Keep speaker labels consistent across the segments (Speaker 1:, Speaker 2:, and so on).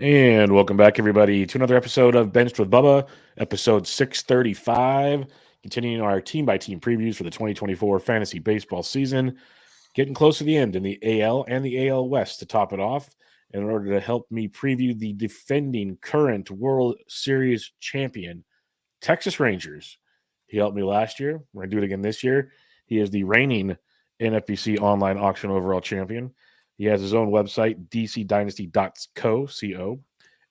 Speaker 1: And welcome back, everybody, to another episode of Benched with Bubba, episode 635. Continuing our team by team previews for the 2024 fantasy baseball season. Getting close to the end in the AL and the AL West to top it off. In order to help me preview the defending current World Series champion, Texas Rangers. He helped me last year. We're going to do it again this year. He is the reigning NFBC online auction overall champion. He has his own website, dcdynasty.co,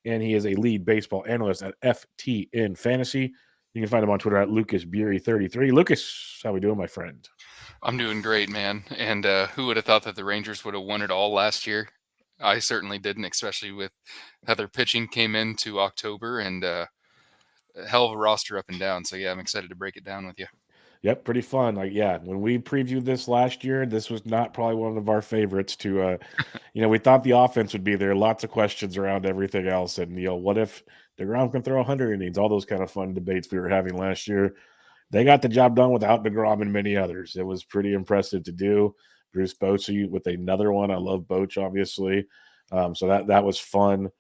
Speaker 1: and he is a lead baseball analyst at FTN Fantasy. You can find him on Twitter at Lucas Biery 33. Lucas, how we doing, my friend?
Speaker 2: I'm doing great, man. And who would have thought that the Rangers would have won it all last year? I certainly didn't, especially with how their pitching came into October and a hell of a roster up and down. So, yeah, I'm excited to break it down with you.
Speaker 1: Yep, pretty fun. When we previewed this last year, this was not probably one of our favorites to we thought the offense would be there. Lots of questions around everything else. And, what if DeGrom can throw 100 innings? All those kind of fun debates we were having last year. They got the job done without DeGrom and many others. It was pretty impressive to do. Bruce Bochy with another one. I love Boch, obviously. So that was fun.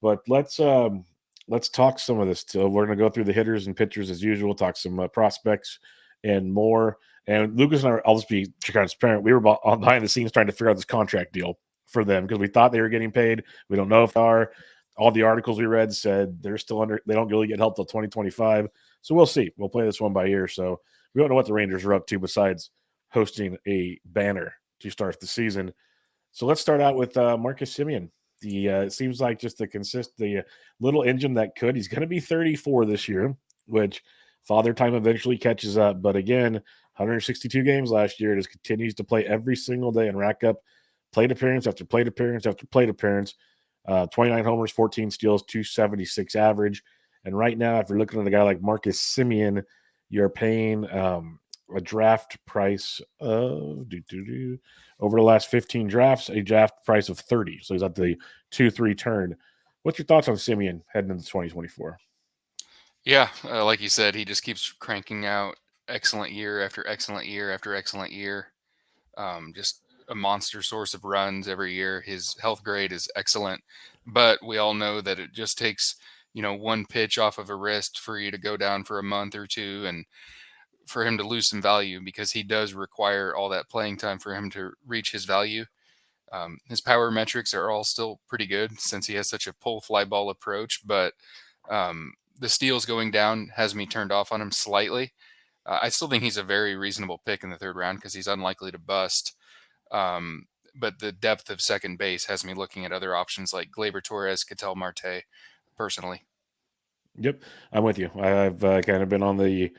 Speaker 1: But let's talk some of this. So we're going to go through the hitters and pitchers as usual, talk some prospects and more. And Lucas and I, I'll just be transparent. We were behind the scenes trying to figure out this contract deal for them because we thought they were getting paid. We don't know if they are. All the articles we read said they're still under. They don't really get help till 2025. So we'll see. We'll play this one by ear. So we don't know what the Rangers are up to besides hosting a banner to start the season. So let's start out with Marcus Semien. It seems like just the little engine that could. He's going to be 34 this year, which father time eventually catches up. But again, 162 games last year. Just continues to play every single day and rack up plate appearance after plate appearance after plate appearance. 29 homers, 14 steals, 276 average. And right now, if you're looking at a guy like Marcus Semien, you're paying a draft price of over the last 15 drafts, a draft price of 30. So he's at the 2-3 turn. What's your thoughts on Semien heading into 2024?
Speaker 2: Yeah, like you said, he just keeps cranking out excellent year after excellent year after excellent year. Just a monster source of runs every year. His health grade is excellent, but we all know that it just takes, one pitch off of a wrist for you to go down for a month or two and for him to lose some value because he does require all that playing time for him to reach his value. His power metrics are all still pretty good since he has such a pull fly ball approach, but the steals going down has me turned off on him slightly. I still think he's a very reasonable pick in the third round because he's unlikely to bust. But the depth of second base has me looking at other options like Gleyber Torres, Ketel Marte, personally.
Speaker 1: Yep, I'm with you. I've kind of been on the.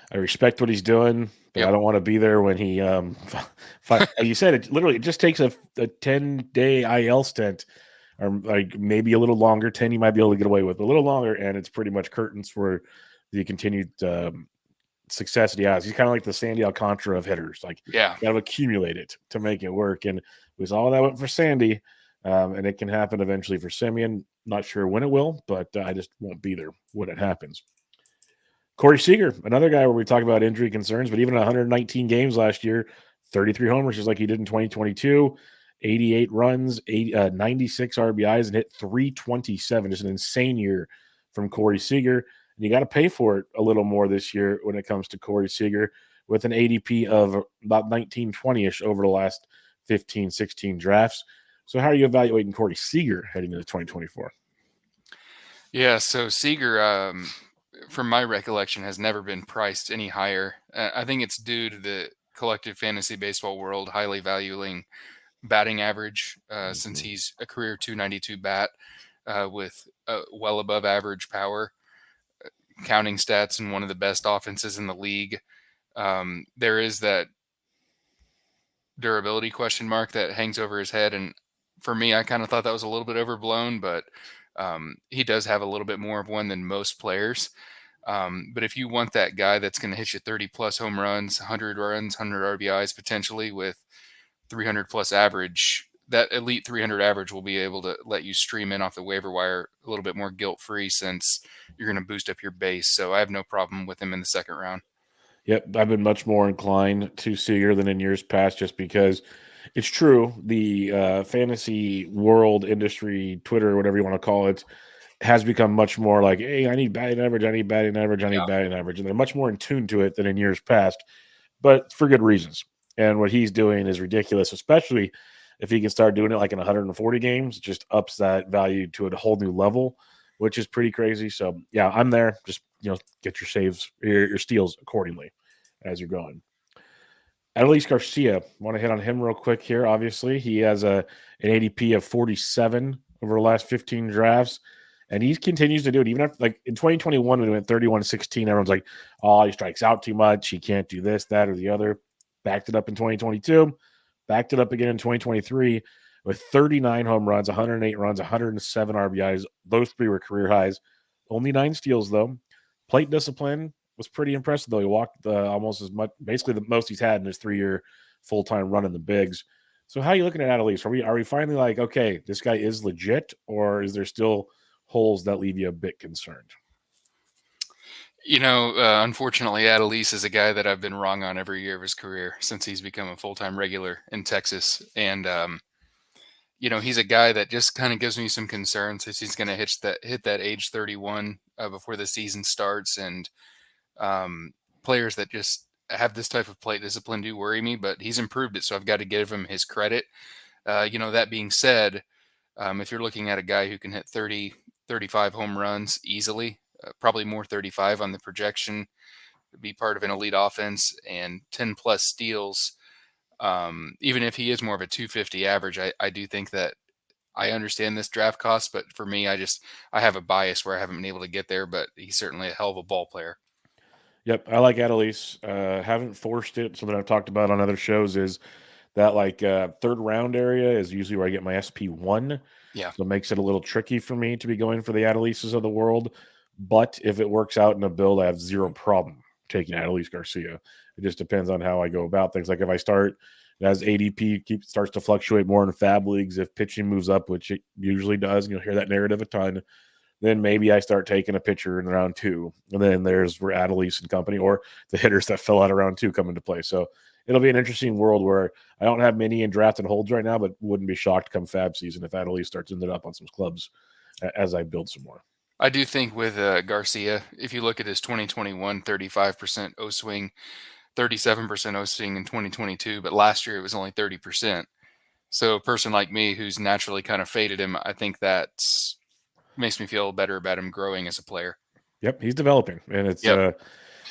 Speaker 1: I respect what he's doing, but I
Speaker 2: Yep.
Speaker 1: don't want to be there when he. You said it literally. It just takes a 10-day IL stint, or like maybe a little longer. 10 you might be able to get away with, a little longer, and it's pretty much curtains for the continued success that he has. He's kind of like the Sandy Alcantara of hitters. Like,
Speaker 2: Yeah.
Speaker 1: got to accumulate it to make it work. And we saw that went for Sandy, and it can happen eventually for Semien. Not sure when it will, but I just won't be there when it happens. Corey Seager, another guy where we talk about injury concerns, but even 119 games last year, 33 homers, just like he did in 2022, 88 runs, 96 RBIs, and hit 327. Just an insane year from Corey Seager. And you got to pay for it a little more this year when it comes to Corey Seager with an ADP of about 1920-ish over the last 15, 16 drafts. So how are you evaluating Corey Seager heading into 2024?
Speaker 2: Yeah. So Seager, from my recollection, has never been priced any higher. I think it's due to the collective fantasy baseball world highly valuing batting average since he's a career 292 bat with well above average power, counting stats, and one of the best offenses in the league. There is that durability question mark that hangs over his head. And for me, I kind of thought that was a little bit overblown, but he does have a little bit more of one than most players. But if you want that guy that's going to hit you 30 plus home runs, 100 runs, 100 RBIs potentially with 300 plus average, that elite 300 average will be able to let you stream in off the waiver wire a little bit more guilt free since you're going to boost up your base. So I have no problem with him in the second round.
Speaker 1: Yep, I've been much more inclined to Seager than in years past, just because It's true. The fantasy world industry, Twitter, whatever you want to call it, has become much more like, hey, I need batting average, I need batting average, I need
Speaker 2: Yeah.
Speaker 1: batting average. And they're much more in tune to it than in years past, but for good reasons. And what he's doing is ridiculous, especially if he can start doing it like in 140 games, it just ups that value to a whole new level, which is pretty crazy. So, yeah, I'm there. Just, get your saves, your steals accordingly as you're going. Adolis Garcia, want to hit on him real quick here. Obviously, he has an ADP of 47 over the last 15 drafts, and he continues to do it. Even after, like in 2021, when he went 31-16, everyone's like, "Oh, he strikes out too much. He can't do this, that, or the other." Backed it up in 2022, backed it up again in 2023 with 39 home runs, 108 runs, 107 RBIs. Those three were career highs. Only 9 steals though. Plate discipline was pretty impressive though. He walked almost as much, basically the most he's had in his 3-year full time run in the bigs. So how are you looking at Adolis? Are we finally like, okay, this guy is legit, or is there still holes that leave you a bit concerned?
Speaker 2: Unfortunately, Adolis is a guy that I've been wrong on every year of his career since he's become a full-time regular in Texas. And he's a guy that just kind of gives me some concerns since he's going to hit that age 31 before the season starts, and players that just have this type of plate discipline do worry me. But he's improved it, so I've got to give him his credit. That being said, if you're looking at a guy who can hit 30, 35 home runs easily, probably more 35 on the projection, be part of an elite offense, and 10 plus steals. Even if he is more of a 250 average, I do think that I understand this draft cost, but for me, I have a bias where I haven't been able to get there, but he's certainly a hell of a ball player.
Speaker 1: Yep, I like Adolis. Haven't forced it. Something I've talked about on other shows is that like third round area is usually where I get my SP1.
Speaker 2: Yeah.
Speaker 1: So it makes it a little tricky for me to be going for the Adelises of the world. But if it works out in a build, I have zero problem taking Adolis Garcia. It just depends on how I go about things. Like if I start as ADP starts to fluctuate more in fab leagues, if pitching moves up, which it usually does, and you'll hear that narrative a ton, then maybe I start taking a pitcher in round 2. And then there's where Adolis and company or the hitters that fell out of round 2 come into play. So it'll be an interesting world where I don't have many in draft and holds right now, but wouldn't be shocked come fab season if Adolis starts ended up on some clubs as I build some more.
Speaker 2: I do think with Garcia, if you look at his 2021, 35% O swing, 37% O swing in 2022, but last year it was only 30%. So a person like me who's naturally kind of faded him, I think that makes me feel better about him growing as a player.
Speaker 1: Yep, he's developing, and
Speaker 2: Yep.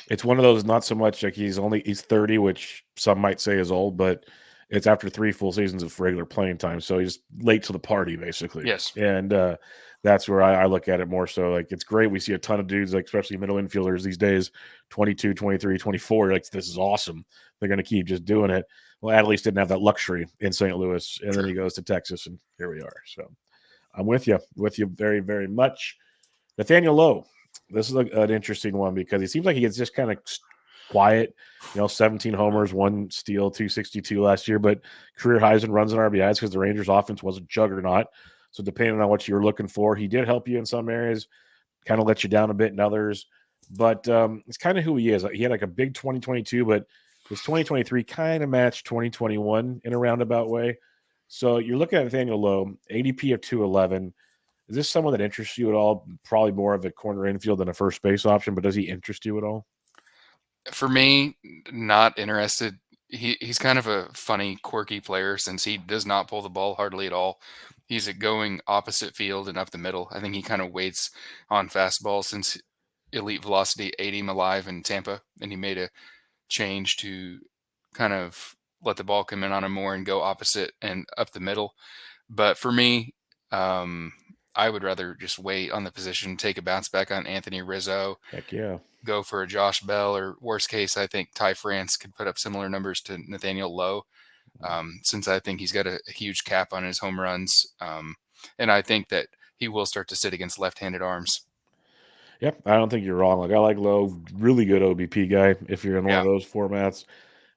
Speaker 1: it's one of those not so much like he's 30, which some might say is old, but it's after 3 full seasons of regular playing time, so he's late to the party basically.
Speaker 2: Yes.
Speaker 1: And that's where I look at it more so. Like it's great we see a ton of dudes, like especially middle infielders these days, 22, 23, 24. Like this is awesome. They're going to keep just doing it. Well, Adelise didn't have that luxury in St. Louis, and then he goes to Texas, and here we are. So I'm with you very, very much. Nathaniel Lowe. This is an interesting one because he seems like he gets just kind of quiet. 17 homers, 1 steal, 262 last year, but career highs and runs and RBIs because the Rangers offense was a juggernaut. So depending on what you're looking for, he did help you in some areas, kind of let you down a bit in others. But it's kind of who he is. He had like a big 2022, but his 2023 kind of matched 2021 in a roundabout way. So you're looking at Nathaniel Lowe, ADP of 211. Is this someone that interests you at all? Probably more of a corner infield than a first base option, but does he interest you at all?
Speaker 2: For me, not interested. He's kind of a funny, quirky player since he does not pull the ball hardly at all. He's a going opposite field and up the middle. I think he kind of waits on fastballs since elite velocity ate him alive in Tampa, and he made a change to kind of let the ball come in on him more and go opposite and up the middle. But for me, um, I would rather just wait on the position, take a bounce back on Anthony Rizzo,
Speaker 1: Heck yeah.
Speaker 2: go for a Josh Bell, or worst case, I think Ty France could put up similar numbers to Nathaniel Lowe, since I think he's got a huge cap on his home runs. And I think that he will start to sit against left-handed arms.
Speaker 1: Yep, I don't think you're wrong. Like I like Lowe, really good OBP guy if you're in one
Speaker 2: Yeah.
Speaker 1: of those formats.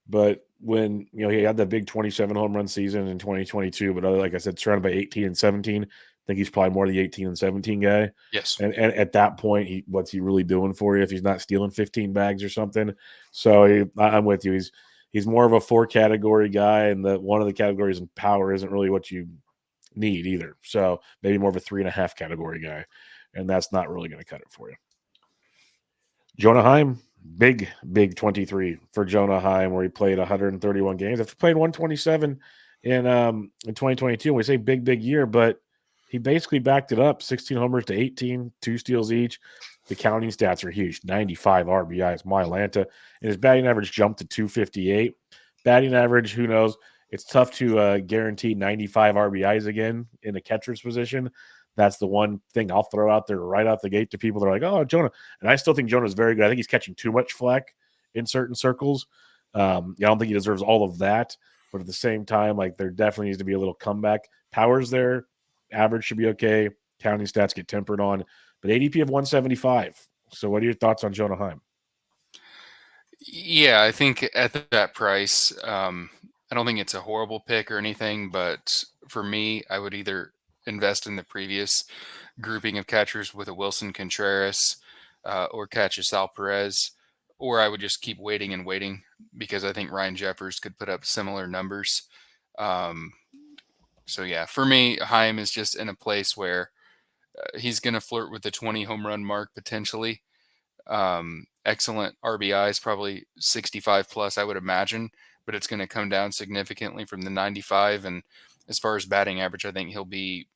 Speaker 1: But when he had that big 27 home run season in 2022, but like I said, surrounded by 18 and 17, I think he's probably more the 18 and 17 guy.
Speaker 2: Yes.
Speaker 1: And at that point, what's he really doing for you if he's not stealing 15 bags or something? So I'm with you. he's more of a 4 category guy, and one of the categories in power isn't really what you need either. So maybe more of a 3.5 category guy, and that's not really going to cut it for you. Jonah Heim, big 23 for Jonah Heim, where he played 131 games after playing 127 in 2022. And we say big year, but he basically backed it up: 16 homers to 18, 2 steals each. The counting stats are huge: 95 RBIs, my Atlanta, and his batting average jumped to 258. Batting average, who knows? It's tough to guarantee 95 RBIs again in a catcher's position. That's the one thing I'll throw out there right out the gate to people that are like, "Oh, Jonah," and I still think Jonah's very good. I think he's catching too much flack in certain circles. I don't think he deserves all of that, but at the same time, like there definitely needs to be a little comeback. Power's there, average should be okay. Counting stats get tempered on, but ADP of 175. So, what are your thoughts on Jonah Heim?
Speaker 2: Yeah, I think at that price, I don't think it's a horrible pick or anything, but for me, I would either invest in the previous grouping of catchers with a Wilson Contreras or catch a Sal Perez, or I would just keep waiting and waiting because I think Ryan Jeffers could put up similar numbers. Um, so yeah, for me, Heim is just in a place where he's going to flirt with the 20 home run mark potentially. Excellent RBIs, probably 65 plus, I would imagine, but it's going to come down significantly from the 95. And as far as batting average, I think he'll be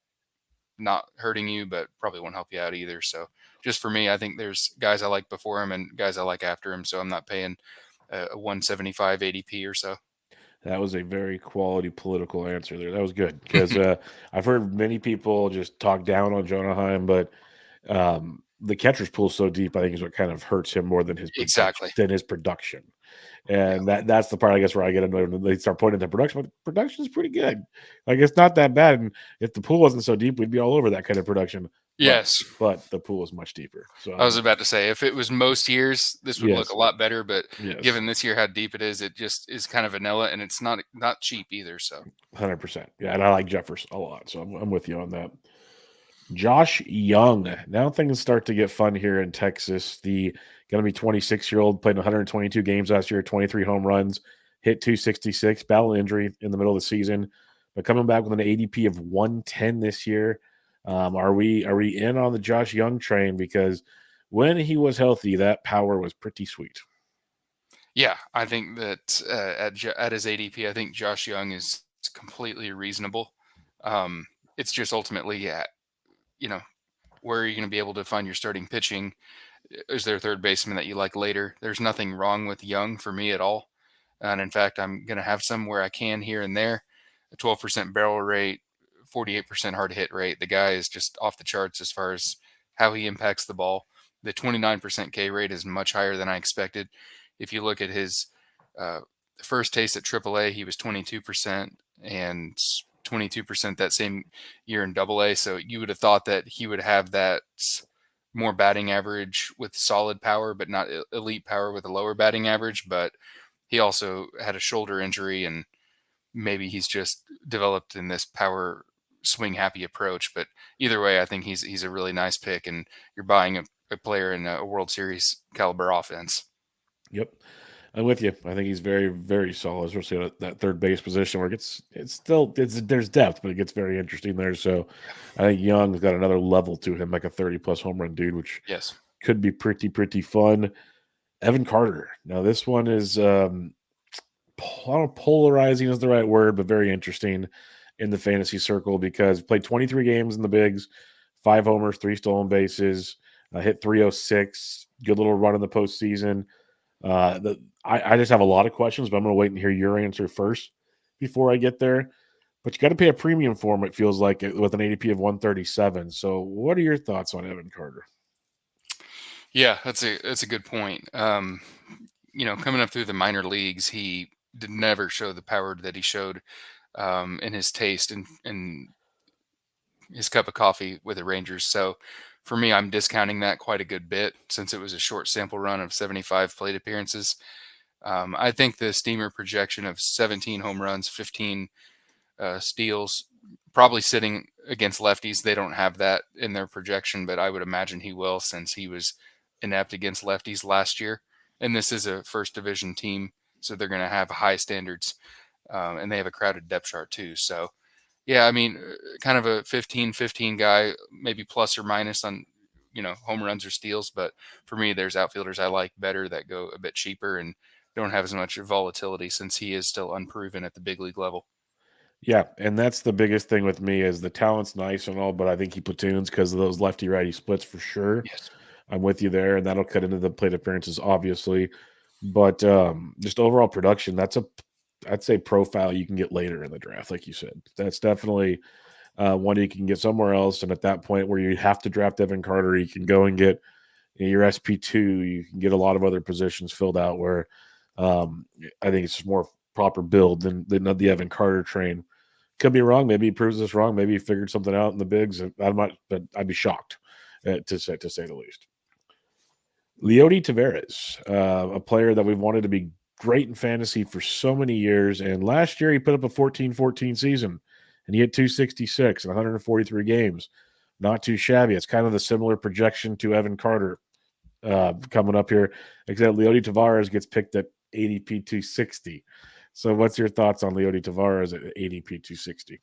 Speaker 2: not hurting you, but probably won't help you out either. So just for me, I think there's guys I like before him and guys I like after him. So I'm not paying a 175 ADP or so.
Speaker 1: That was a very quality political answer there. That was good because I've heard many people just talk down on Jonah Heim, but the catcher's pool is so deep, I think is what kind of hurts him more than his production.
Speaker 2: Exactly.
Speaker 1: And
Speaker 2: Yeah.
Speaker 1: that's the part I guess where I get annoyed when they start pointing at the production. But the production is pretty good. Like it's not that bad. And if the pool wasn't so deep, we'd be all over that kind of production. But
Speaker 2: Yes.
Speaker 1: but the pool is much deeper. So
Speaker 2: I was about to say, if it was most years, this would look
Speaker 1: yes,
Speaker 2: a lot better. But
Speaker 1: yes,
Speaker 2: given this year how deep it just is kind of vanilla, and it's not cheap either. So
Speaker 1: 100%. Yeah, and I like Jeffers a lot, so I'm with you on that. Josh Young. Now things start to get fun here in Texas. The going to be 26-year-old, played 122 games last year, 23 home runs, hit 266, battled injury in the middle of the season, but coming back with an ADP of 110 this year. Are we in on the Josh Young train? Because when he was healthy, that power was pretty sweet.
Speaker 2: yeah, I think that at his ADP, I think Josh Young is completely reasonable. It's just ultimately, yeah, you know, where are you going to be able to find your starting pitching? Is there a third baseman that you like later? There's nothing wrong with Young for me at all. And in fact, I'm going to have some where I can here and there. A 12% barrel rate, 48% hard hit rate. The guy is just off the charts as far as how he impacts the ball. The 29% K rate is much higher than I expected. If you look at his uh, first taste at AAA, he was 22% and 22% that same year in AA. So you would have thought that he would have that more batting average with solid power, but not elite power with a lower batting average. But he also had a shoulder injury, and maybe he's just developed in this power swing happy approach. But either way, I think he's a really nice pick, and you're buying a player in a World Series caliber offense.
Speaker 1: Yep. I'm with you. I think he's very solid, especially at that third base position where it's there's depth, but it gets very interesting there. So I think Young's got another level to him, like a 30 plus home run dude, which
Speaker 2: Yes.
Speaker 1: could be pretty fun. Evan Carter. Now this one is I don't know, polarizing is the right word, but very interesting in the fantasy circle because played 23 games in the bigs, 5 homers, 3 stolen bases, hit 306, good little run in the postseason. I just have a lot of questions, but I'm going to wait and hear your answer first before I get there. But you got to pay a premium for him, it feels like, with an ADP of 137. So, what are your thoughts on Evan Carter?
Speaker 2: Yeah, that's a good point. Coming up through the minor leagues, he did never show the power that he showed in his taste and his cup of coffee with the Rangers. So for me, I'm discounting that quite a good bit since it was a short sample run of 75 plate appearances. I think the Steamer projection of 17 home runs, 15 steals, probably sitting against lefties. They don't have that in their projection, but I would imagine he will since he was inept against lefties last year. And this is a first division team, so they're going to have high standards, and they have a crowded depth chart too. So, yeah, I mean, kind of a 15-15 guy, maybe plus or minus on, home runs or steals. But for me, there's outfielders I like better that go a bit cheaper and don't have as much volatility since he is still unproven at the big league level.
Speaker 1: Yeah, and that's the biggest thing with me is the talent's nice and all, but I think he platoons because of those lefty righty splits for sure.
Speaker 2: Yes.
Speaker 1: I'm with you there, and that'll cut into the plate appearances, obviously. But just overall production, I'd say profile you can get later in the draft, like you said. That's definitely one you can get somewhere else. And at that point where you have to draft Evan Carter, you can go and get your SP2. You can get a lot of other positions filled out where I think it's just more proper build than the Evan Carter train. Could be wrong. Maybe he proves us wrong. Maybe he figured something out in the bigs. I'm not, but I'd be shocked to say the least. Leody Taveras, a player that we've wanted to be great in fantasy for so many years. And last year he put up a 14-14 season and he hit 266 in 143 games. Not too shabby. It's kind of the similar projection to Evan Carter coming up here, except Leody Taveras gets picked at ADP 260. So what's your thoughts on Leody Taveras at ADP 260?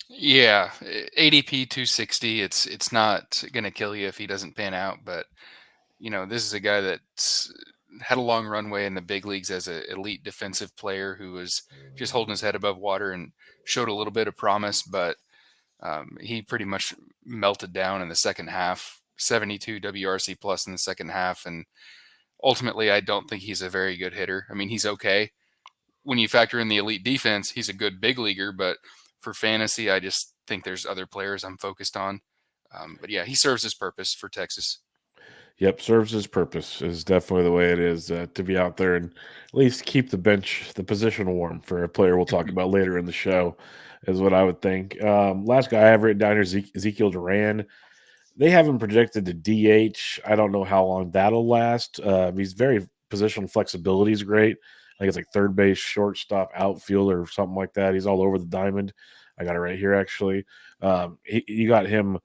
Speaker 2: Yeah, ADP 260. It's not gonna kill you if he doesn't pan out, but this is a guy that's had a long runway in the big leagues as an elite defensive player who was just holding his head above water and showed a little bit of promise, but he pretty much melted down in the second half. 72 WRC plus in the second half, and ultimately, I don't think he's a very good hitter. I mean, he's okay. When you factor in the elite defense, he's a good big leaguer, but for fantasy, I just think there's other players I'm focused on. But yeah, he serves his purpose for Texas.
Speaker 1: Yep, serves his purpose is definitely the way it is to be out there and at least keep the position warm for a player we'll talk about later in the show, is what I would think. Last guy I have written down is Ezekiel Duran. They have him projected to DH. I don't know how long that'll last. He's very positional flexibility is great. I think it's like third base, shortstop, outfield, or something like that. He's all over the diamond. I got it right here, actually. You got him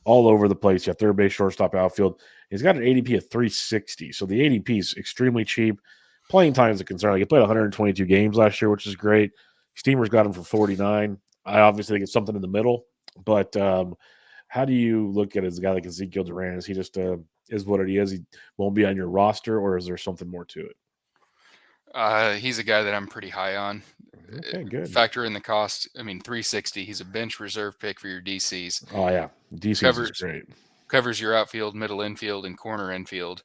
Speaker 1: all over the place. You have third base, shortstop, outfield. He's got an ADP of 360. So the ADP is extremely cheap. Playing time is a concern. Like he played 122 games last year, which is great. Steamers got him for 49. I obviously think it's something in the middle, but how do you look at it as a guy like Ezekiel Duran? Is he just is what it is? He won't be on your roster, or is there something more to it?
Speaker 2: He's a guy that I'm pretty high on.
Speaker 1: Okay, good.
Speaker 2: Factor in the cost. I mean, 360. He's a bench reserve pick for your DCs.
Speaker 1: Oh yeah, DC's is
Speaker 2: Covers
Speaker 1: great.
Speaker 2: covers your outfield, middle infield, and corner infield.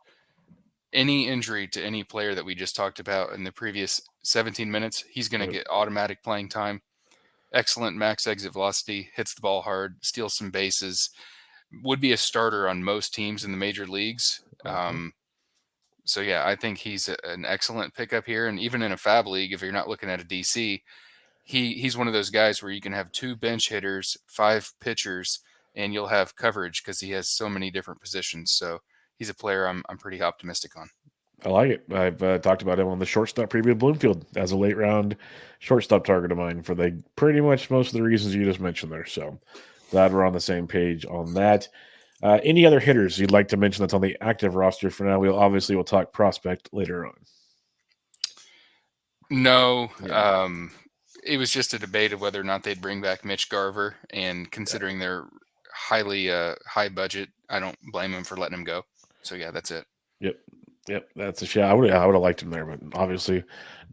Speaker 2: Any injury to any player that we just talked about in the previous 17 minutes, he's going to get automatic playing time. Excellent max exit velocity, hits the ball hard, steals some bases. Would be a starter on most teams in the major leagues. So yeah, I think he's an excellent pickup here, and even in a fab league, if you're not looking at a DC, he's one of those guys where you can have 2 bench hitters, 5 pitchers, and you'll have coverage because he has so many different positions. So he's a player I'm pretty optimistic on.
Speaker 1: I like it. I've talked about him on the shortstop preview of Bloomfield as a late round shortstop target of mine for the pretty much most of the reasons you just mentioned there. So glad we're on the same page on that. Any other hitters you'd like to mention that's on the active roster for now? We'll talk prospect later on.
Speaker 2: No,
Speaker 1: Yeah.
Speaker 2: it was just a debate of whether or not they'd bring back Mitch Garver, and considering their highly high budget, I don't blame them for letting him go. So yeah, that's it.
Speaker 1: Yep. Yep. That's a shot. I would have liked him there, but obviously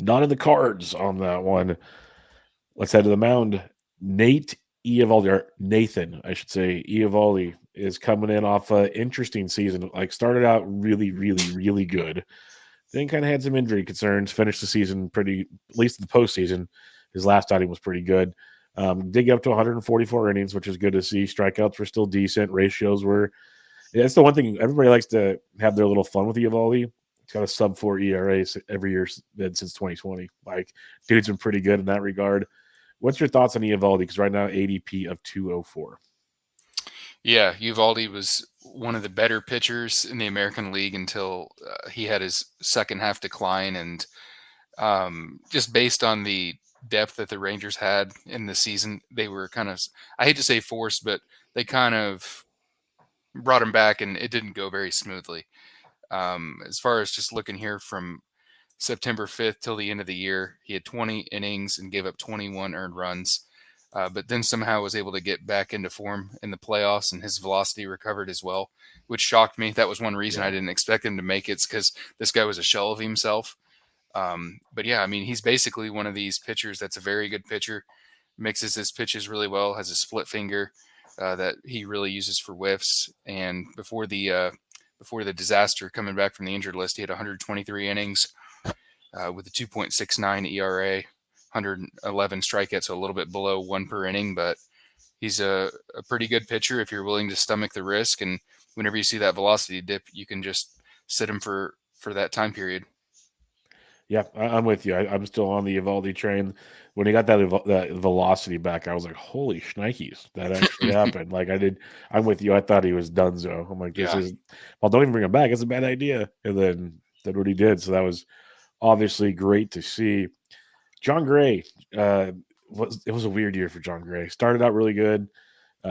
Speaker 1: not in the cards on that one. Let's head to the mound. Nathan, I should say, Eovaldi is coming in off an interesting season. Like started out really, really, really good. Then kind of had some injury concerns. Finished the season pretty, at least the postseason. His last outing was pretty good. Did get up to 144 innings, which is good to see. Strikeouts were still decent. Ratios were. Yeah, that's the one thing everybody likes to have their little fun with Eovaldi. It's got a sub-4 ERA every year since 2020. Like, dude's been pretty good in that regard. What's your thoughts on Eovaldi? Because right now ADP of 204.
Speaker 2: Yeah, Uvalde was one of the better pitchers in the American League until he had his second half decline, and just based on the depth that the Rangers had in the season, they were kind of, I hate to say forced, but they kind of brought him back, and it didn't go very smoothly. As far as just looking here from September 5th till the end of the year. He had 20 innings and gave up 21 earned runs, but then somehow was able to get back into form in the playoffs, and his velocity recovered as well, which shocked me. That was one reason I didn't expect him to make it, because this guy was a shell of himself. But yeah, I mean, he's basically one of these pitchers that's a very good pitcher, mixes his pitches really well, has a split finger that he really uses for whiffs. And before the disaster coming back from the injured list, he had 123 innings with a 2.69 ERA, 111 strikeouts, so a little bit below 1 per inning. But he's a pretty good pitcher if you're willing to stomach the risk. And whenever you see that velocity dip, you can just sit him for that time period.
Speaker 1: Yeah, I'm with you. I'm still on the Evaldi train. When he got that velocity back, I was like, "Holy shnikes, that actually happened!" Like I'm with you. I thought he was donezo. I'm like, "This
Speaker 2: Yeah.
Speaker 1: is well, don't even bring him back. It's a bad idea." And then did what he did. So that was obviously great to see. John Gray it was a weird year for John Gray. Started out really good,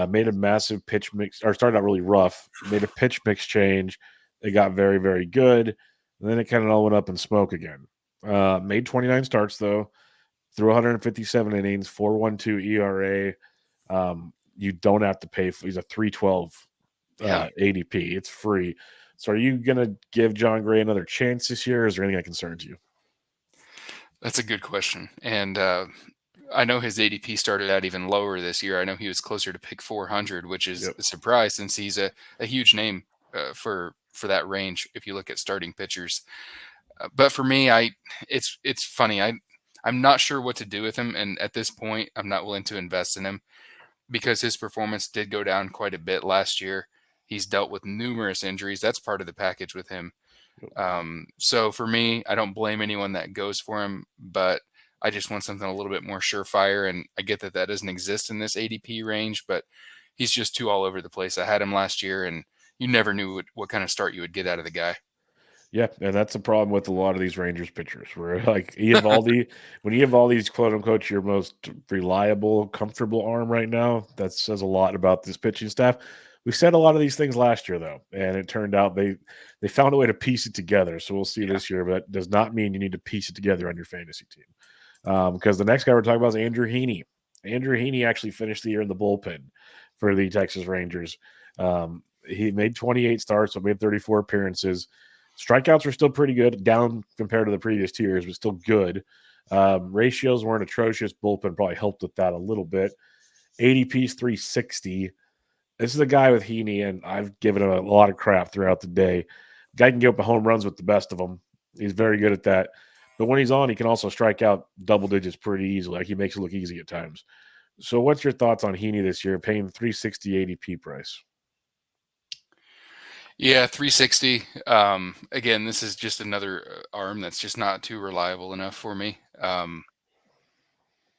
Speaker 1: made a massive pitch mix, or started out really rough. Made a pitch mix change. It got very very good, and then it kind of all went up in smoke again. Made 29 starts though, threw 157 innings, 4.12 ERA. You don't have to pay for. He's a 312
Speaker 2: Yeah.
Speaker 1: ADP. It's free. So, are you gonna give John Gray another chance this year? Or is there anything that concerns you?
Speaker 2: That's a good question. And I know his ADP started out even lower this year. I know he was closer to pick 400, which is
Speaker 1: Yep.
Speaker 2: a surprise since he's a huge name for that range if you look at starting pitchers. But for me, it's funny. I'm not sure what to do with him, and at this point, I'm not willing to invest in him because his performance did go down quite a bit last year. He's dealt with numerous injuries. That's part of the package with him. So for me, I don't blame anyone that goes for him, but I just want something a little bit more surefire. And I get that doesn't exist in this ADP range, but he's just too all over the place. I had him last year, and you never knew what kind of start you would get out of the guy.
Speaker 1: Yeah, and that's the problem with a lot of these Rangers pitchers, where like Eovaldi, when Eovaldi's quote unquote your most reliable, comfortable arm right now, that says a lot about this pitching staff. We said a lot of these things last year though, and it turned out they found a way to piece it together. So we'll see
Speaker 2: Yeah.
Speaker 1: this year, but that does not mean you need to piece it together on your fantasy team. Because the next guy we're talking about is Andrew Heaney. Andrew Heaney actually finished the year in the bullpen for the Texas Rangers. He made 28 starts, so made 34 appearances. Strikeouts were still pretty good, down compared to the previous 2 years, but still good. Ratios weren't atrocious. Bullpen probably helped with that a little bit. ADP's 360. This is a guy with Heaney, and I've given him a lot of crap throughout the day. Guy can get up home runs with the best of them. He's very good at that. But when he's on, he can also strike out double digits pretty easily. Like he makes it look easy at times. So, what's your thoughts on Heaney this year, paying 360 ADP price?
Speaker 2: Yeah, 360. Again, this is just another arm that's just not too reliable enough for me.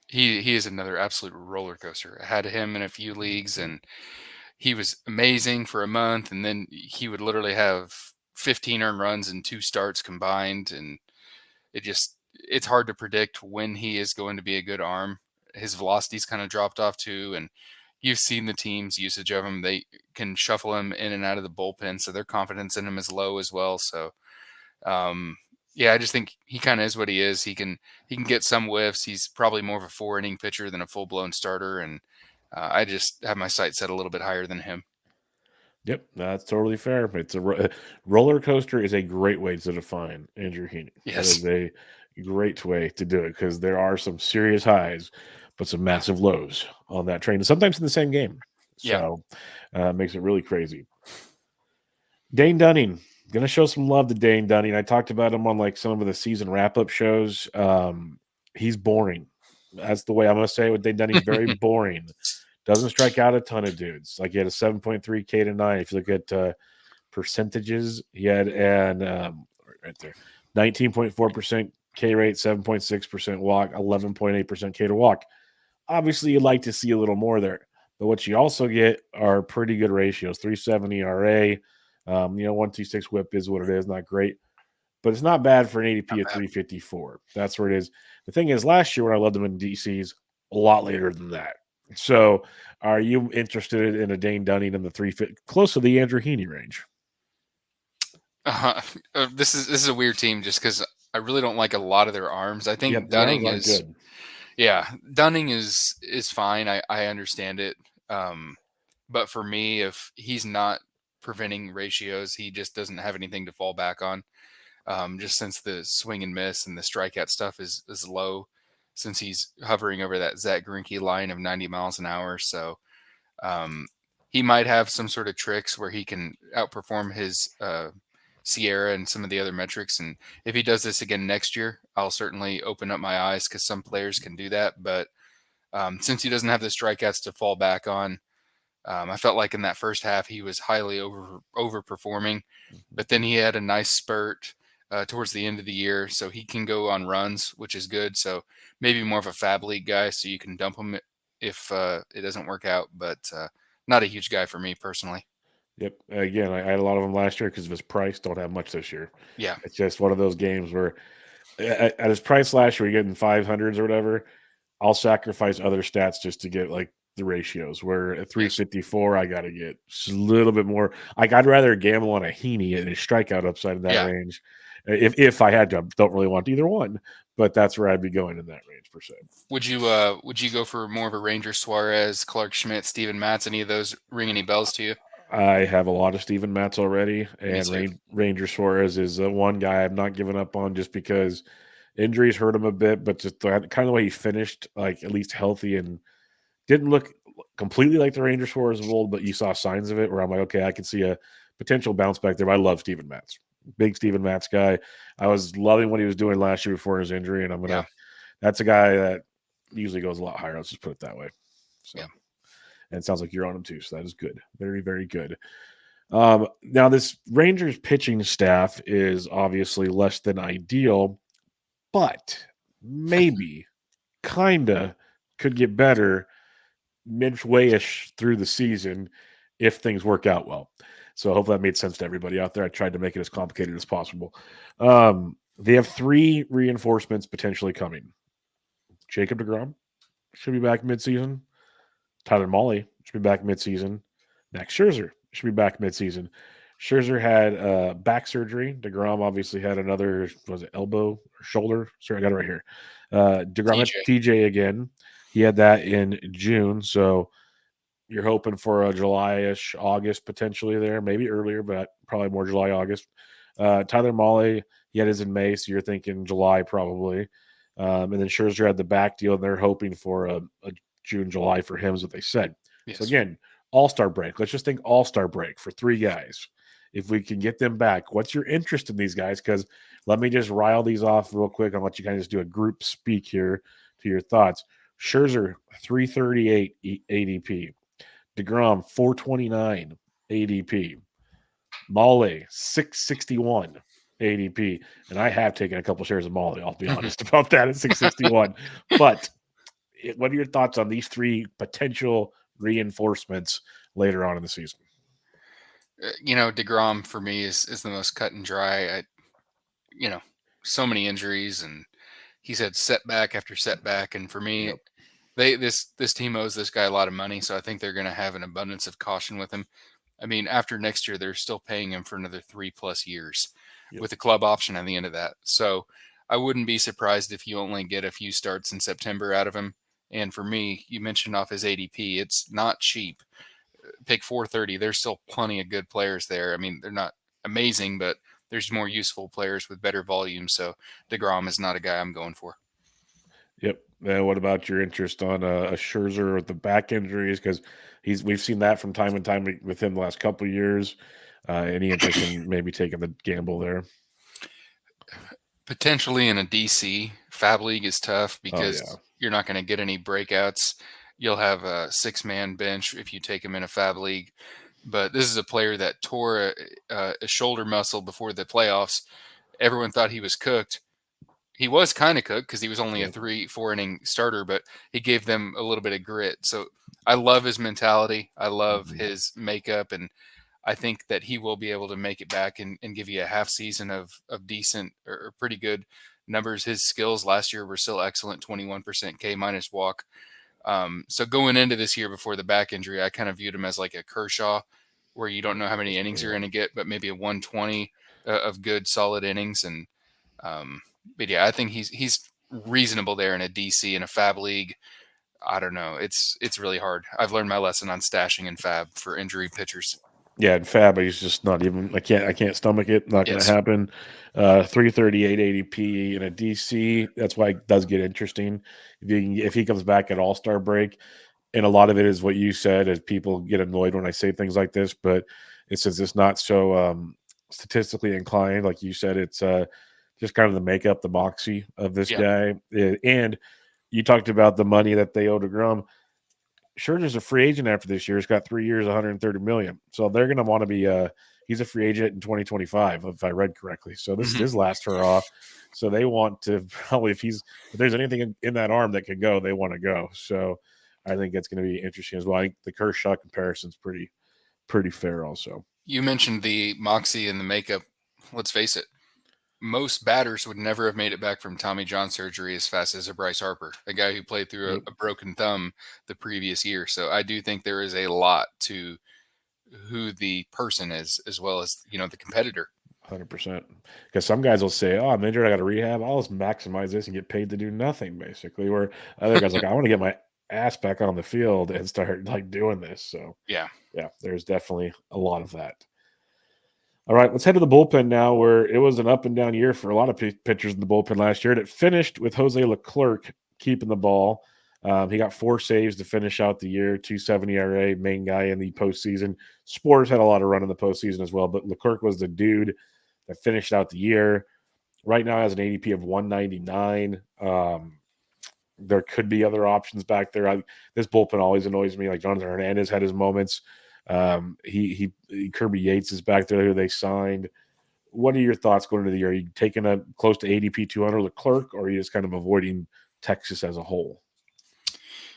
Speaker 2: He is another absolute roller coaster. I had him in a few leagues, and he was amazing for a month, and then he would literally have 15 earned runs in 2 starts combined, and it's hard to predict when he is going to be a good arm. His velocity's kind of dropped off too, and you've seen the team's usage of him. They can shuffle him in and out of the bullpen, so their confidence in him is low as well. So, um, yeah, I just think he kind of is what he is. He can get some whiffs. He's probably more of a 4 inning pitcher than a full blown starter, and I just have my sights set a little bit higher than him.
Speaker 1: Yep, that's totally fair. Roller coaster is a great way to define Andrew Heaney. That
Speaker 2: Yes.
Speaker 1: is a great way to do it because there are some serious highs, but some massive lows on that train, sometimes in the same game.
Speaker 2: Yeah.
Speaker 1: So it makes it really crazy. Dane Dunning, gonna show some love to Dane Dunning. I talked about him on like some of the season wrap up shows. He's boring. That's the way I'm gonna say it with Dane Dunning. Very boring. Doesn't strike out a ton of dudes. Like he had a 7.3 K to 9. If you look at percentages, he had right there 19.4% K rate, 7.6% walk, 11.8% K to walk. Obviously, you'd like to see a little more there. But what you also get are pretty good ratios 370 ERA. 126 whip is what it is. Not great, but it's not bad for an ADP
Speaker 2: Not
Speaker 1: of
Speaker 2: bad.
Speaker 1: 354. That's where it is. The thing is, last year when I loved him in DCs, a lot later than that. So, are you interested in a Dane Dunning in the 350, close to the Andrew Heaney range?
Speaker 2: Uh, this is a weird team just because I really don't like a lot of their arms. I
Speaker 1: Yeah,
Speaker 2: think
Speaker 1: their arms
Speaker 2: Dunning
Speaker 1: aren't
Speaker 2: is,
Speaker 1: good.
Speaker 2: yeah, Dunning is fine. I understand it. But for me, if he's not preventing ratios, he just doesn't have anything to fall back on. Just since the swing and miss and the strikeout stuff is low, since he's hovering over that Zach Greinke line of 90 miles an hour. So um, he might have some sort of tricks where he can outperform his Sierra and some of the other metrics. And if he does this again next year, I'll certainly open up my eyes because some players can do that. But since he doesn't have the strikeouts to fall back on, I felt like in that first half he was highly overperforming, but then he had a nice spurt towards the end of the year, so he can go on runs, which is good. So maybe more of a fab league guy, so you can dump him if it doesn't work out. But not a huge guy for me personally.
Speaker 1: Yep. Again, I had a lot of them last year because of his price. Don't have much this year.
Speaker 2: Yeah,
Speaker 1: It's just one of those games where at his price last year, you're getting 500s or whatever. I'll sacrifice other stats just to get like the ratios. Where at
Speaker 2: yes,
Speaker 1: 354, I got to get just a little bit more. Like I'd rather gamble on a Heaney and a strikeout upside in that
Speaker 2: yeah.
Speaker 1: range. If I had to, don't really want either one, but that's where I'd be going in that range per se.
Speaker 2: Would you go for more of a Ranger Suarez, Clark Schmidt, Steven Matz? Any of those ring any bells to you?
Speaker 1: I have a lot of Steven Matz already,
Speaker 2: Me
Speaker 1: and
Speaker 2: too.
Speaker 1: Ranger Suarez is one guy I've not given up on just because injuries hurt him a bit, but just kind of the way he finished, like at least healthy and didn't look completely like the Ranger Suarez of old, but you saw signs of it where I'm like, okay, I can see a potential bounce back there. But I love Steven Matz, big Steven Matz guy. I was loving what he was doing last year before his injury, and
Speaker 2: Yeah,
Speaker 1: that's a guy that usually goes a lot higher. Let's just put it that way.
Speaker 2: yeah.
Speaker 1: So, and it sounds like you're on him too, so that is good, very, very good. Now, this Rangers pitching staff is obviously less than ideal, but maybe, kinda, could get better midway-ish through the season if things work out well. So hopefully that made sense to everybody out there. I tried to make it as complicated as possible. They have 3 reinforcements potentially coming. Jacob deGrom should be back midseason. Tyler Mahle should be back midseason. Max Scherzer should be back midseason. Scherzer had back surgery. DeGrom obviously had another, was it elbow or shoulder? Sorry, I got it right here. DeGrom had
Speaker 2: TJ.
Speaker 1: TJ again. He had that in June. So you're hoping for a July-ish, August potentially there, maybe earlier, but probably more July, August. Tyler Mahle, he had his in May, so you're thinking July probably. And then Scherzer had the back deal, and they're hoping for a June, July for him, is what they said. So
Speaker 2: Yes.
Speaker 1: again, all-star break. Let's just think all-star break for 3 guys. If we can get them back, what's your interest in these guys? Because let me just rile these off real quick. I'll let you kind of just do a group speak here to your thoughts. Scherzer, 338 ADP. DeGrom, 429 ADP. Mahle, 661 ADP. And I have taken a couple shares of Mahle, I'll be
Speaker 2: Mhm.
Speaker 1: honest about that at 661. But what are your thoughts on these 3 potential reinforcements later on in the season?
Speaker 2: Degrom for me is the most cut and dry. You know, so many injuries, and he's had setback after setback. And for me,
Speaker 1: Yep.
Speaker 2: this team owes this guy a lot of money, so I think they're going to have an abundance of caution with him. I mean, after next year, they're still paying him for another 3+ years
Speaker 1: Yep.
Speaker 2: with a club option at the end of that. So I wouldn't be surprised if you only get a few starts in September out of him. And for me, you mentioned off his ADP, it's not cheap. Pick 430. There's still plenty of good players there. I mean, they're not amazing, but there's more useful players with better volume. So DeGrom is not a guy I'm going for.
Speaker 1: Yep. What about your interest on a Scherzer with the back injuries? Because we've seen that from time and time with him the last couple of years. Any interest in maybe taking the gamble there?
Speaker 2: Potentially in a DC Fab League is tough
Speaker 1: Oh yeah.
Speaker 2: because you're not going to get any breakouts. You'll have a 6-man bench if you take him in a Fab League. But this is a player that tore a shoulder muscle before the playoffs. Everyone thought he was cooked. He was kind of cooked because he was only a
Speaker 1: Yep.
Speaker 2: 3-4 inning starter, but he gave them a little bit of grit. So I love his mentality. I love
Speaker 1: Mhm.
Speaker 2: his makeup, and I think that he will be able to make it back and give you a half season of decent or pretty good numbers. His skills last year were still excellent, 21% K minus walk. So going into this year before the back injury, I kind of viewed him as like a Kershaw, where you don't know how many innings you're
Speaker 1: Yeah.
Speaker 2: going to get, but maybe a 120 of good solid innings. And yeah, I think he's reasonable there in a DC in a Fab league. I don't know. It's really hard. I've learned my lesson on stashing in Fab for injury pitchers.
Speaker 1: Yeah, and Fab, he's just not even. I can't stomach it. Not going to
Speaker 2: Yes.
Speaker 1: happen. 338 ADP in a DC. That's why it does get interesting. If he comes back at All Star break, and a lot of it is what you said, as people get annoyed when I say things like this, but it's not so statistically inclined, like you said. It's just kind of the makeup, the moxie of this
Speaker 2: Yeah.
Speaker 1: guy, and you talked about the money that they owe to Grum. Scherzer's a free agent after this year. He's got 3 years, 130 million. So they're going to want to be. He's a free agent in 2025, if I read correctly. So this is
Speaker 2: Hmm.
Speaker 1: his last hurrah. So they want to probably, if there's anything in that arm that can go, they want to go. So I think that's going to be interesting as well. I think the Kershaw comparison is pretty fair, also.
Speaker 2: You mentioned the moxie and the makeup. Let's face it. Most batters would never have made it back from Tommy John surgery as fast as a Bryce Harper, a guy who played through
Speaker 1: Yep.
Speaker 2: a broken thumb the previous year. So I do think there is a lot to who the person is, as well as the competitor.
Speaker 1: 100%. Because some guys will say, "Oh, I'm injured. I got to rehab. I'll just maximize this and get paid to do nothing," basically. Where other guys are like, "I want to get my ass back on the field and start like doing this." So
Speaker 2: Yeah.
Speaker 1: yeah, there's definitely a lot of that. All right, let's head to the bullpen now, where it was an up and down year for a lot of pitchers in the bullpen last year. And it finished with Jose Leclerc keeping the ball. He got 4 saves to finish out the year, 270 ERA, main guy in the postseason. Spores had a lot of run in the postseason as well, but Leclerc was the dude that finished out the year. Right now has an ADP of 199. There could be other options back there. This bullpen always annoys me. Like Jonathan Hernandez had his moments. Kirby Yates is back there who they signed. What are your thoughts going into the year? Are you taking a close to ADP 200 Leclerc, or are you just kind of avoiding Texas as a whole?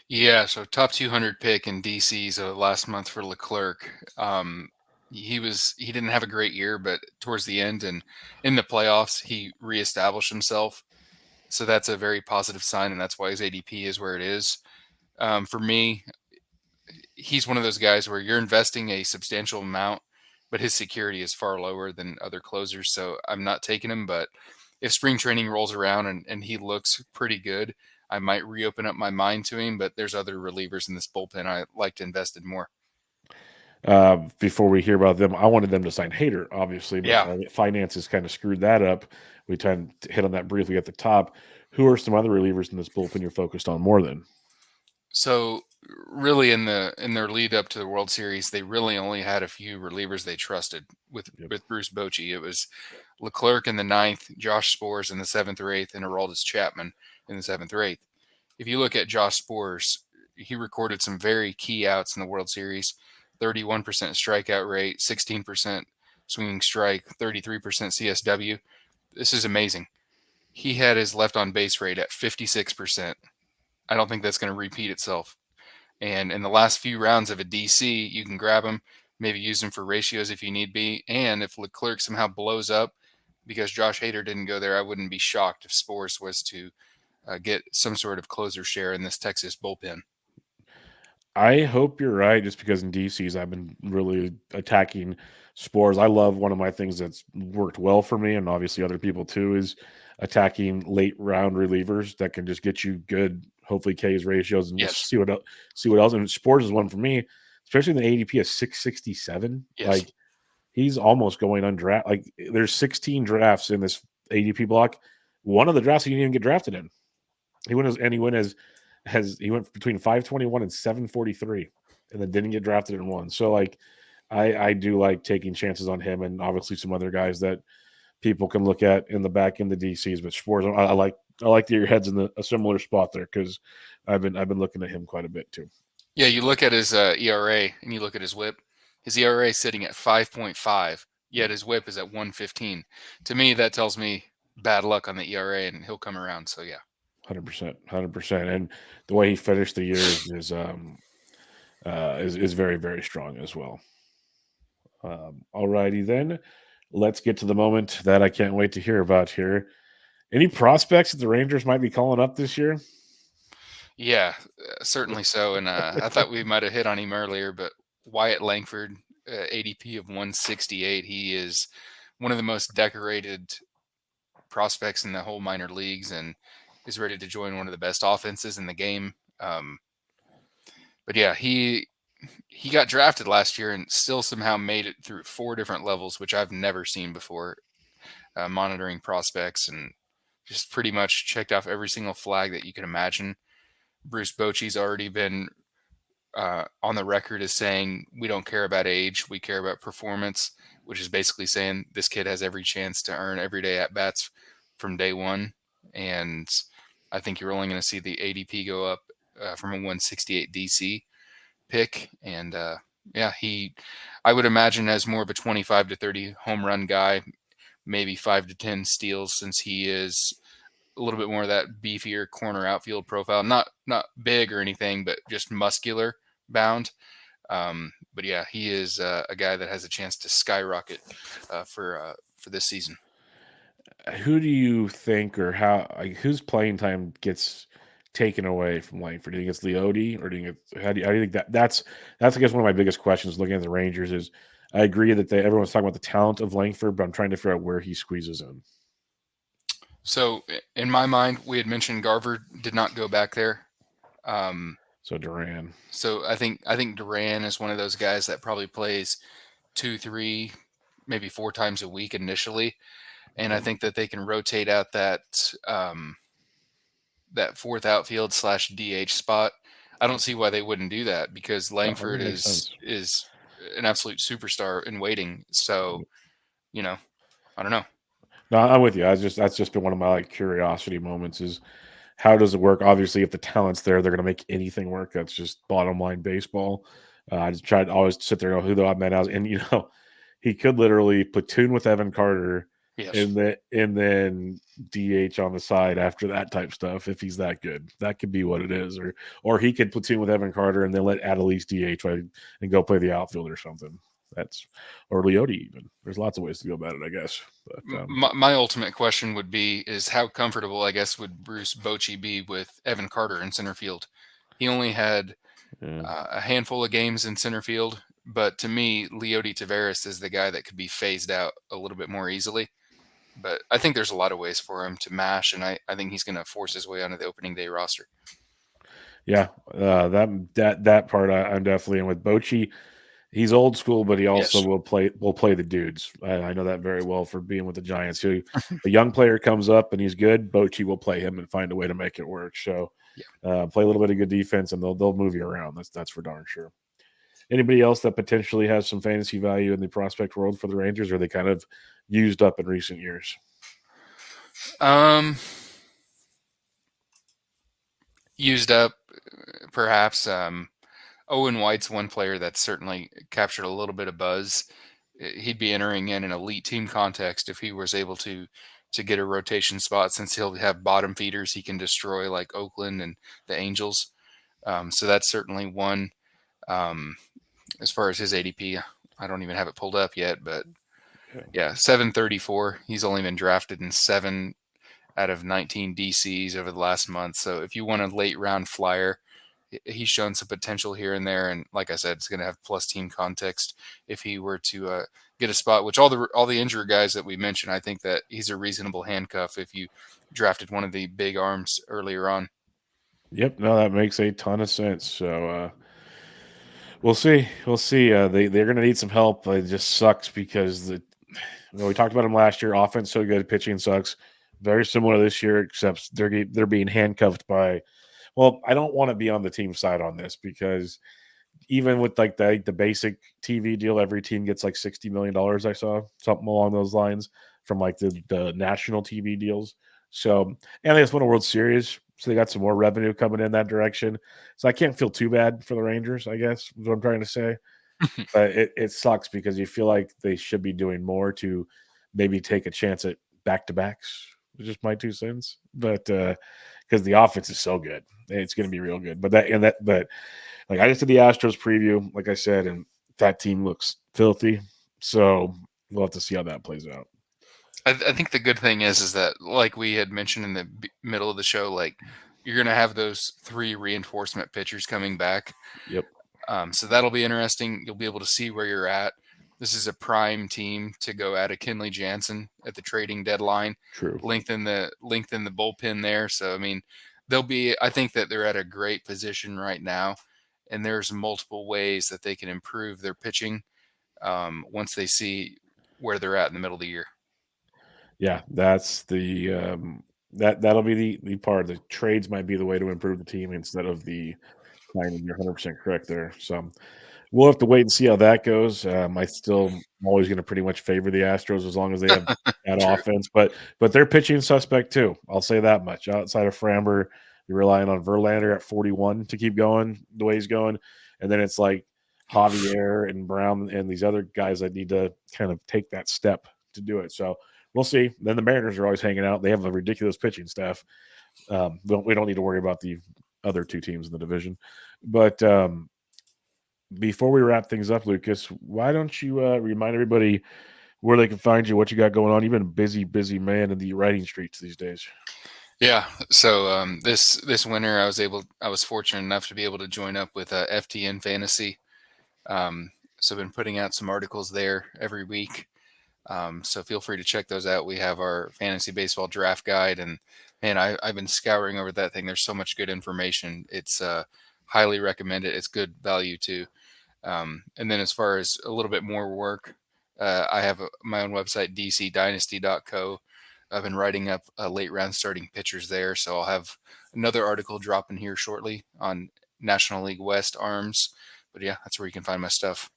Speaker 2: Yeah, so top 200 pick in DC's last month for Leclerc. He didn't have a great year, but towards the end and in the playoffs, he reestablished himself. So that's a very positive sign, and that's why his ADP is where it is. For me, he's one of those guys where you're investing a substantial amount, but his security is far lower than other closers. So I'm not taking him, but if spring training rolls around and he looks pretty good, I might reopen up my mind to him. But there's other relievers in this bullpen I like to invest in more.
Speaker 1: Before we hear about them, I wanted them to sign Hader, obviously, but
Speaker 2: Yeah.
Speaker 1: finances kind of screwed that up. We tried to hit on that briefly at the top. Who are some other relievers in this bullpen you're focused on more than?
Speaker 2: So really in their lead up to the World Series, they really only had a few relievers they trusted with
Speaker 1: Yep.
Speaker 2: with Bruce Bochy. It was Leclerc in the ninth, Josh Spores in the seventh or eighth, and Aroldis Chapman in the seventh or eighth. If you look at Josh Spores, he recorded some very key outs in the World Series: 31% strikeout rate, 16% swinging strike, 33% CSW. This is amazing. He had his left on base rate at 56%. I don't think that's going to repeat itself. And in the last few rounds of a DC, you can grab him, maybe use him for ratios if you need be. And if Leclerc somehow blows up because Josh Hader didn't go there, I wouldn't be shocked if Spores was to get some sort of closer share in this Texas bullpen.
Speaker 1: I hope you're right, just because in DCs I've been really attacking spores. I love one of my things that's worked well for me, and obviously other people too, is attacking late round relievers that can just get you good, hopefully K's ratios, and
Speaker 2: Yes.
Speaker 1: just see what else. And spores is one for me, especially in the ADP of 667.
Speaker 2: Yes.
Speaker 1: Like he's almost going undrafted. Like there's 16 drafts in this ADP block. One of the drafts he didn't even get drafted in. He went as he went between 521 and 743 and then didn't get drafted in one. So like I do like taking chances on him and obviously some other guys that people can look at in the back in the DCs, but Spores I like that your head's in a similar spot there because I've been looking at him quite a bit too.
Speaker 2: Yeah, you look at his ERA and you look at his whip. His ERA is sitting at 5.5, yet his whip is at 115. To me, that tells me bad luck on the ERA, and he'll come around. So yeah.
Speaker 1: 100%, 100%. And the way he finished the year is very, very strong as well. All righty then. Let's get to the moment that I can't wait to hear about here. Any prospects that the Rangers might be calling up this year?
Speaker 2: Yeah, certainly so. And I thought we might have hit on him earlier, but Wyatt Langford, ADP of 168. He is one of the most decorated prospects in the whole minor leagues and is ready to join one of the best offenses in the game. But yeah, he got drafted last year and still somehow made it through 4 different levels, which I've never seen before. Monitoring prospects and just pretty much checked off every single flag that you can imagine. Bruce Bochy's already been on the record as saying we don't care about age, we care about performance, which is basically saying this kid has every chance to earn everyday at bats from day one. And I think you're only going to see the ADP go up from a 168 DC pick. And yeah, I would imagine, as more of a 25 to 30 home run guy, maybe 5 to 10 steals, since he is a little bit more of that beefier corner outfield profile. Not big or anything, but just muscular bound. But yeah, he is a guy that has a chance to skyrocket for this season.
Speaker 1: Who do you think, or how, like, whose playing time gets taken away from Langford? Do you think it's Leote, or do you think how do you think that's I guess one of my biggest questions looking at the Rangers is I agree that everyone's talking about the talent of Langford, but I'm trying to figure out where he squeezes in.
Speaker 2: So in my mind, we had mentioned Garver did not go back there.
Speaker 1: So Duran.
Speaker 2: So I think Duran is one of those guys that probably plays 2, 3, maybe 4 times a week initially, and I think that they can rotate out that that fourth outfield / DH spot. I don't see why they wouldn't do that, because
Speaker 1: No, that
Speaker 2: Langford
Speaker 1: would make sense.
Speaker 2: is an absolute superstar in waiting. So, you know, I don't know.
Speaker 1: No, I'm with you. That's just been one of my like curiosity moments is how does it work? Obviously, if the talent's there, they're going to make anything work. That's just bottom line baseball. I just tried to always sit there and go, who the odd man out, and he could literally platoon with Evan Carter,
Speaker 2: Yes.
Speaker 1: and then DH on the side after that type stuff. If he's that good, that could be what it is, or he could platoon with Evan Carter and then let Adolis DH and go play the outfield or something. That's or Leote even. There's lots of ways to go about it, I guess. But
Speaker 2: My ultimate question would be is how comfortable, I guess, would Bruce Bochy be with Evan Carter in center field? He only had
Speaker 1: yeah.
Speaker 2: a handful of games in center field, but to me, Leote Taveras is the guy that could be phased out a little bit more easily. But I think there's a lot of ways for him to mash, and I think he's going to force his way onto the opening day roster.
Speaker 1: Yeah, that part I'm definitely in with Bochy. He's old school, but he also
Speaker 2: Yes.
Speaker 1: will play the dudes. I know that very well for being with the Giants. So a young player comes up and he's good, Bochy will play him and find a way to make it work. So play a little bit of good defense and they'll move you around. That's for darn sure. Anybody else that potentially has some fantasy value in the prospect world for the Rangers, or are they kind of used up in recent years?
Speaker 2: Used up, perhaps. Owen White's one player that's certainly captured a little bit of buzz. He'd be entering in an elite team context if he was able to get a rotation spot, since he'll have bottom feeders he can destroy like Oakland and the Angels. So that's certainly one. As far as his ADP, I don't even have it pulled up yet, but yeah, 734. He's only been drafted in 7 out of 19 DCs over the last month. So if you want a late round flyer, he's shown some potential here and there, and like I said, it's going to have plus team context if he were to get a spot. Which all the injured guys that we mentioned, I think that he's a reasonable handcuff if you drafted one of the big arms earlier on.
Speaker 1: Yep, no, that makes a ton of sense. So we'll see. We'll see. They're going to need some help. It just sucks because we talked about them last year. Offense so good, pitching sucks. Very similar this year, except they're being handcuffed by. Well, I don't want to be on the team side on this because even with like the basic TV deal, every team gets like $60 million. I saw something along those lines from like the national TV deals. So and they just won a World Series, so they got some more revenue coming in that direction. So I can't feel too bad for the Rangers, I guess is what I'm trying to say. But it sucks because you feel like they should be doing more to maybe take a chance at back to backs. Just my 2 cents, but because the offense is so good, it's going to be real good. But like I just did the Astros preview, like I said, and that team looks filthy. So we'll have to see how that plays out.
Speaker 2: I think the good thing is that, like we had mentioned in the middle of the show, like you're going to have those 3 reinforcement pitchers coming back.
Speaker 1: Yep.
Speaker 2: So that'll be interesting. You'll be able to see where you're at. this is a prime team to go out of Kenley Jansen at the trading deadline,
Speaker 1: True.
Speaker 2: lengthen the bullpen there. So I mean, I think that they're at a great position right now, and there's multiple ways that they can improve their pitching once they see where they're at in the middle of the year.
Speaker 1: Yeah, that's that'll be the part. The trades might be the way to improve the team instead of the signing. You're 100% correct there. So we'll have to wait and see how that goes. I'm always going to pretty much favor the Astros as long as they have that
Speaker 2: True.
Speaker 1: offense, but they're pitching suspect too. I'll say that much. Outside of Framber, you're relying on Verlander at 41 to keep going the way he's going, and then it's like Javier and Brown and these other guys that need to kind of take that step to do it. So we'll see. Then the Mariners are always hanging out. They have a ridiculous pitching staff. We don't need to worry about the other two teams in the division, but before we wrap things up, Lucas, why don't you remind everybody where they can find you, what you got going on? You've been a busy man in the writing streets these days.
Speaker 2: Yeah. So this winter, I was fortunate enough to be able to join up with FTN Fantasy. So I've been putting out some articles there every week. So feel free to check those out. We have our fantasy baseball draft guide, and man, I've been scouring over that thing. There's so much good information. It's highly recommended. It's good value too. And then as far as a little bit more work, I have my own website, dcdynasty.co. I've been writing up late round starting pitchers there. So I'll have another article dropping here shortly on National League West arms. But yeah, that's where you can find my stuff.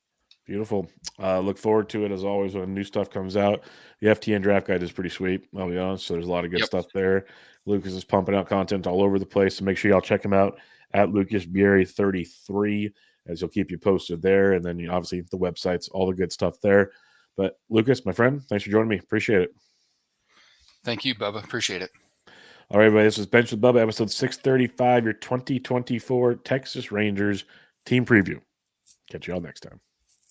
Speaker 1: Beautiful. Look forward to it as always when new stuff comes out. The FTN draft guide is pretty sweet, I'll be honest. So there's a lot of good stuff there. Lucas is pumping out content all over the place. So make sure y'all check him out at Lucas Biery 33, as he'll keep you posted there. And then obviously the websites, all the good stuff there. But Lucas, my friend, thanks for joining me. Appreciate it.
Speaker 2: Thank you, Bubba. Appreciate it.
Speaker 1: All right, everybody. This is Bench with Bubba, episode 635, your 2024 Texas Rangers team preview. Catch you all next time.